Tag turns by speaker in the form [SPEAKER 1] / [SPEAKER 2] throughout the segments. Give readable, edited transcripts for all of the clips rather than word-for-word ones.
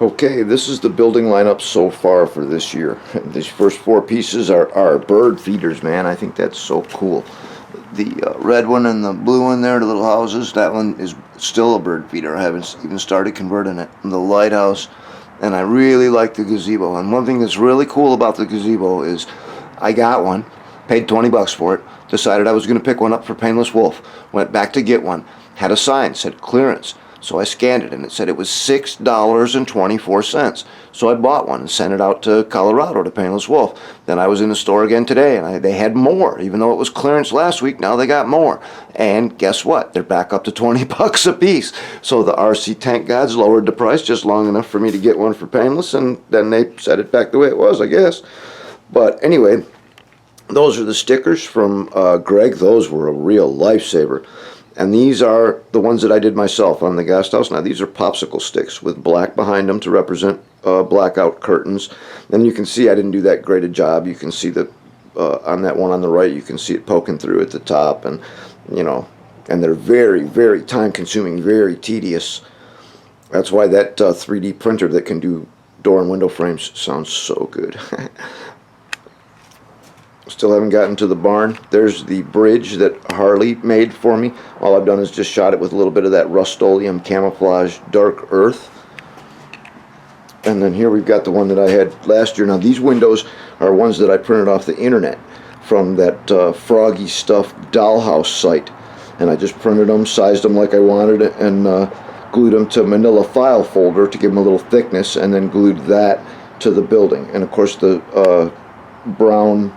[SPEAKER 1] Okay, this is the building lineup so far for this year. These first four pieces are bird feeders, man. I think that's so cool. The red one and the blue one there, the little houses, that one is still a bird feeder. I haven't even started converting it. And the lighthouse, and I really like the gazebo. And one thing that's really cool about the gazebo is I got one, paid 20 bucks for it, decided I was going to pick one up for Painless Wolf, went back to get one, had a sign, said clearance. So I scanned it, and it said it was $6.24. So I bought one and sent it out to Colorado to Painless Wolf. Then I was in the store again today, and they had more. Even though it was clearance last week, now they got more. And guess what? They're back up to 20 bucks a piece. So the RC Tank Gods lowered the price just long enough for me to get one for Painless, and then they set it back the way it was, I guess. But anyway, those are the stickers from Greg. Those were a real lifesaver. And these are the ones that I did myself on the guest house. Now these are popsicle sticks with black behind them to represent blackout curtains. And you can see I didn't do that great a job. You can see that on that one on the right, you can see it poking through at the top. And, you know, and they're very, very time consuming, very tedious. That's why that 3D printer that can do door and window frames sounds so good. Still haven't gotten to the barn. There's the bridge that Harley made for me. All I've done is just shot it with a little bit of that Rust-Oleum camouflage dark earth. And then here we've got the one that I had last year. Now these windows are ones that I printed off the internet from that Froggy Stuff dollhouse site. And I just printed them, sized them like I wanted it, and glued them to manila file folder to give them a little thickness, and then glued that to the building. And of course the brown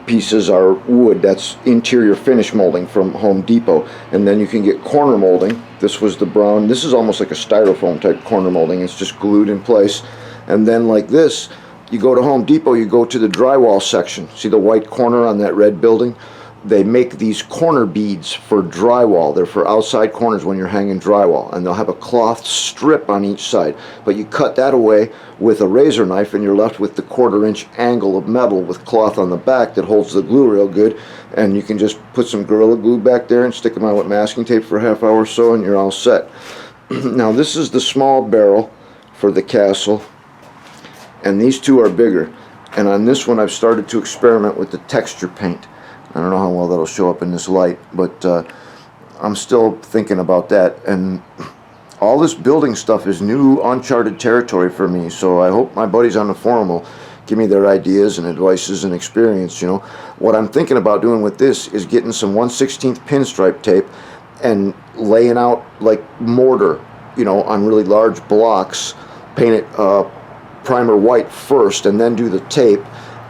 [SPEAKER 1] pieces are wood. That's interior finish molding from Home Depot. And then you can get corner molding. This was the brown. This is almost like a styrofoam type corner molding. It's just glued in place. And then like this, you go to Home Depot, you go to the drywall section. See the white corner on that red building? They make these corner beads for drywall. They're for outside corners when you're hanging drywall, and they'll have a cloth strip on each side. But you cut that away with a razor knife, and you're left with the 1/4-inch angle of metal with cloth on the back that holds the glue real good. And you can just put some Gorilla Glue back there and stick them on with masking tape for a half hour or so, and you're all set. Now this is the small barrel for the castle, and these two are bigger. And on this one I've started to experiment with the texture paint. I don't know how well that'll show up in this light, but I'm still thinking about that. And all this building stuff is new, uncharted territory for me, so I hope my buddies on the forum will give me their ideas and advices and experience, you know. What I'm thinking about doing with this is getting some 1/16 pinstripe tape and laying out like mortar, you know, on really large blocks, paint it primer white first, and then do the tape,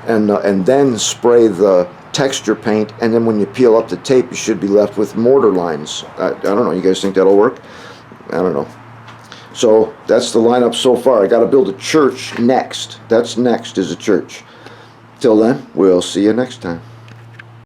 [SPEAKER 1] and then spray the texture paint, and then when you peel up the tape you should be left with mortar lines. I don't know, you guys think that'll work? I don't know. So that's the lineup so far. I got to build a church next. That's next, is a church. Till then, we'll see you next time.